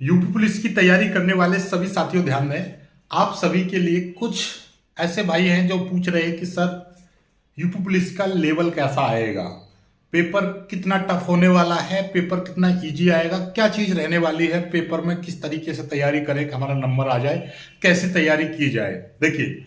UP police की तैयारी करने वाले सभी साथियों ध्यान दें। आप सभी के लिए कुछ ऐसे भाई हैं जो पूछ रहे हैं कि सर यूपी पुलिस का लेवल कैसा आएगा, पेपर कितना टफ होने वाला है, पेपर कितना इजी आएगा, क्या चीज रहने वाली है पेपर में, किस तरीके से तैयारी करें कि हमारा नंबर आ जाए, कैसे तैयारी की जाए। देखिए,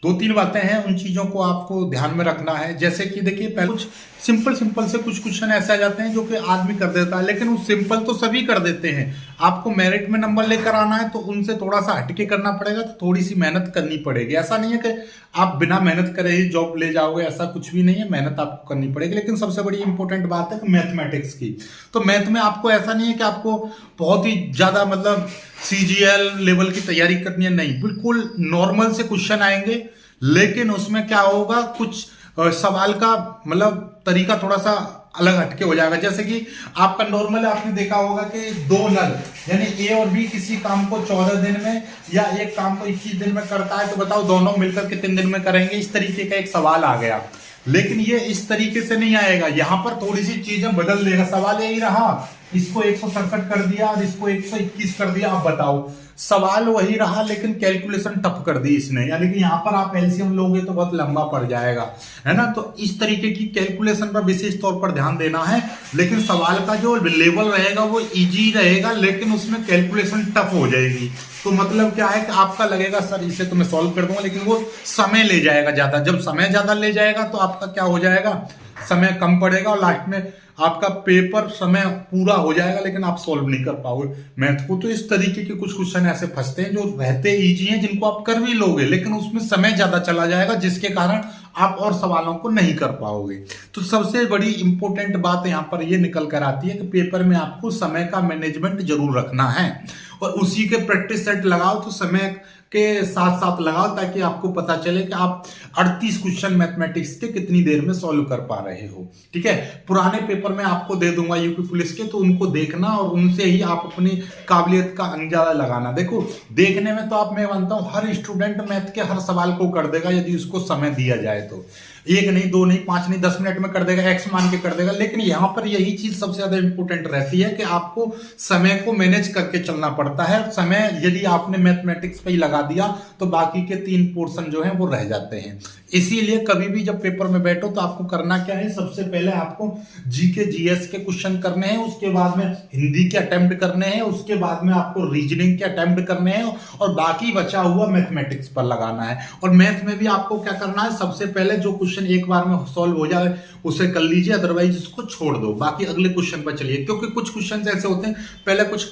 दो तीन बातें हैं, उन चीजों को आपको ध्यान में रखना है। जैसे कि देखिए, पहले कुछ सिंपल सिंपल से कुछ क्वेश्चन ऐसे आ जाते हैं जो कि आदमी कर देता है, लेकिन वो सिंपल तो सभी कर देते हैं। आपको मेरिट में नंबर लेकर आना है तो उनसे थोड़ा सा हटके करना पड़ेगा, तो थोड़ी सी मेहनत करनी पड़ेगी। ऐसा नहीं है कि आप बिना मेहनत करे ही जॉब ले जाओगे, ऐसा कुछ भी नहीं है, मेहनत आपको करनी पड़ेगी। लेकिन सबसे बड़ी इंपॉर्टेंट बात है कि मैथमेटिक्स की, तो मैथ में आपको ऐसा नहीं है कि आपको बहुत ही ज्यादा मतलब सीजीएल लेवल की तैयारी करनी है, नहीं, बिल्कुल नॉर्मल से क्वेश्चन आएंगे। लेकिन उसमें क्या होगा, कुछ सवाल का मतलब तरीका थोड़ा सा अलग हटके हो जाएगा। जैसे कि आपका नॉर्मल आपने देखा होगा कि दो नल यानी ए और बी किसी काम को 14 दिन में या एक काम को 21 दिन में करता है, तो बताओ दोनों मिलकर कितने दिन में करेंगे। इस तरीके का एक सवाल आ गया, लेकिन ये इस तरीके से नहीं आएगा। यहां पर थोड़ी सी चीजें बदल देगा। सवाल यही रहा, इसको 167 कर दिया और इसको 121 कर दिया। अब बताओ, सवाल वही रहा लेकिन कैलकुलेशन टफ कर दी इसने, यानी कि यहां पर आप एलसीएम लोगे तो बहुत लंबा पड़ जाएगा, है ना। तो इस तरीके की कैलकुलेशन पर विशेष तौर पर ध्यान देना है। लेकिन सवाल का जो लेवल रहेगा वो इजी रहेगा, लेकिन उसमें कैलकुलेशन टफ हो जाएगी। तो मतलब क्या है कि आपका लगेगा सर इसे तो मैं सॉल्व कर दूंगा, लेकिन वो समय ले जाएगा ज्यादा। जब समय ज्यादा ले जाएगा तो आपका क्या हो जाएगा, समय कम पड़ेगा और लास्ट में आपका पेपर समय पूरा हो जाएगा, लेकिन आप सॉल्व नहीं कर पाओगे मैथ को। तो इस तरीके के कुछ क्वेश्चन ऐसे फंसते हैं जो रहते इजी हैं, जिनको आप कर भी लोगे, लेकिन उसमें समय ज्यादा चला जाएगा, जिसके कारण आप और सवालों को नहीं कर पाओगे। तो सबसे बड़ी इंपॉर्टेंट बात यहां पर यह निकल कर आती है कि पेपर में आपको समय का मैनेजमेंट जरूर रखना है और उसी के प्रैक्टिस सेट लगाओ, तो समय के साथ साथ लगाओ, ताकि आपको पता चले कि आप 38 क्वेश्चन मैथमेटिक्स के कितनी देर में सॉल्व कर पा रहे हो। ठीक है, पुराने पेपर में आपको दे दूंगा यूपी पुलिस के, तो उनको देखना और उनसे ही आप अपनी काबिलियत का अंदाजा लगाना। देखो, देखने में तो आप, मैं मानता हूं हर स्टूडेंट मैथ के हर सवाल को कर देगा यदि उसको समय दिया जाए तो। एक नहीं, दो नहीं, पांच नहीं, 10 मिनट में कर देगा, एक्स मान के कर देगा। लेकिन यहां पर यही चीज सबसे ज्यादा इंपॉर्टेंट रहती है कि आपको समय को मैनेज करके चलना पड़ता है। समय यदि आपने मैथमेटिक्स पे ही लगा दिया तो बाकी के 3 पोर्शन जो है वो रह जाते हैं। इसीलिए कभी भी जब पेपर में बैठो तो आपको करना क्या है, सबसे पहले आपको जीके जीएस के क्वेश्चन करने हैं, उसके बाद में हिंदी के अटेम्प्ट करने हैं, उसके बाद में आपको रीजनिंग के अटेम्प्ट करने हैं और बाकी बचा हुआ मैथमेटिक्स पर लगाना है। और मैथ में भी आपको क्या करना है, सबसे पहले जो क्वेश्चन एक बार में सॉल्व हो जाए उसे कर लीजिए, अदरवाइज इसको छोड़ दो, बाकी अगले क्वेश्चन पर चलिए। क्योंकि कुछ क्वेश्चन ऐसे होते हैं, पहले कुछ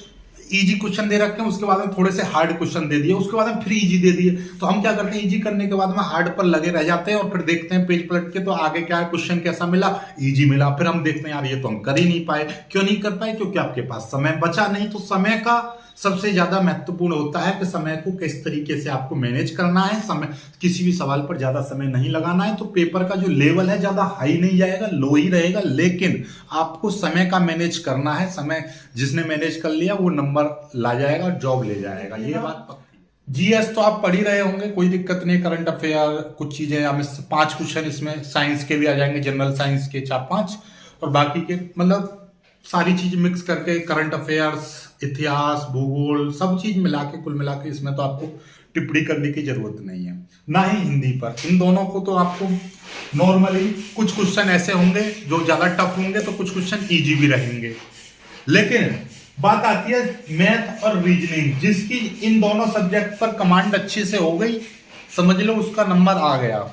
इजी क्वेश्चन दे रखे हैं, उसके बाद में थोड़े से हार्ड क्वेश्चन दे दिए, उसके बाद में फिर इजी दे दिए। तो हम क्या करते हैं, इजी करने के बाद में हार्ड पर लगे रह जाते हैं और फिर देखते हैं पेज पलट के तो आगे क्या है, क्वेश्चन कैसा मिला, इजी मिला। फिर हम देखते हैं यार ये तो हम कर ही नहीं पाए। क्यों नहीं कर पाए, क्योंकि आपके पास समय बचा नहीं। तो समय का सबसे ज्यादा महत्वपूर्ण होता है कि समय को किस तरीके से आपको मैनेज करना है। समय, किसी भी सवाल पर ज्यादा समय नहीं लगाना है, तो पेपर का जो लेवल है ज्यादा हाई नहीं जाएगा, लो ही रहेगा। लेकिन आपको समय का मैनेज करना है। समय जिसने मैनेज कर लिया वो नंबर ला जाएगा, जॉब ले जाएगा, ये बात पक्की। जीएस तो आप पढ़ ही रहे होंगे, कोई दिक्कत नहीं। करंट अफेयर कुछ चीजें, हम 5 क्वेश्चन इसमें साइंस के भी आ जाएंगे, जनरल साइंस के 4-5 और बाकी के मतलब सारी चीज मिक्स करके, करंट अफेयर्स, इतिहास, भूगोल, सब चीज मिला के, कुल मिला के इसमें तो आपको टिप्पणी करने की जरूरत नहीं है, ना ही हिंदी पर। इन दोनों को तो आपको नॉर्मली कुछ क्वेश्चन ऐसे होंगे जो ज्यादा टफ होंगे, तो कुछ क्वेश्चन इजी भी रहेंगे। लेकिन बात आती है मैथ और रीजनिंग, जिसकी इन दोनों सब्जेक्ट पर कमांड अच्छे से हो गई, समझ लो उसका नंबर आ गया।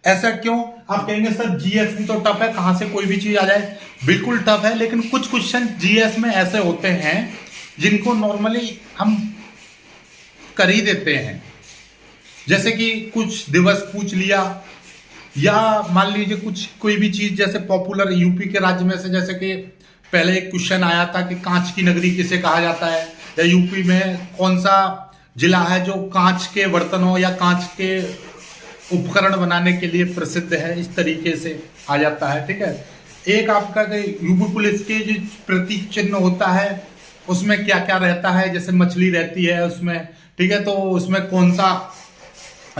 ऐसा क्यों, आप कहेंगे सर जीएस भी तो टफ है, कहां से कोई भी चीज आ जाए। बिल्कुल टफ है, लेकिन कुछ क्वेश्चन जीएस में ऐसे होते हैं जिनको नॉर्मली हम कर ही देते हैं। जैसे कि कुछ दिवस पूछ लिया, या मान लीजिए कुछ कोई भी चीज, जैसे पॉपुलर यूपी के राज्य में से, जैसे कि पहले एक क्वेश्चन आया था कि कांच की नगरी किसे कहा जाता है, या यूपी में कौन सा जिला है जो कांच के बर्तनों या कांच के उपकरण बनाने के लिए प्रसिद्ध है। इस तरीके से आ जाता है। ठीक है, एक आपका यूपी पुलिस के जो प्रतीक चिन्ह होता है उसमें क्या क्या रहता है, जैसे मछली रहती है उसमें, ठीक है, तो उसमें कौन सा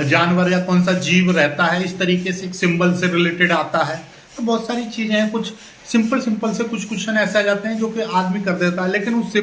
जानवर या कौन सा जीव रहता है, इस तरीके से एक सिंबल से रिलेटेड आता है। तो बहुत सारी चीजें हैं, कुछ सिंपल सिंपल से कुछ क्वेश्चन ऐसे आ जाते हैं जो कि आदमी कर देता है, लेकिन उससे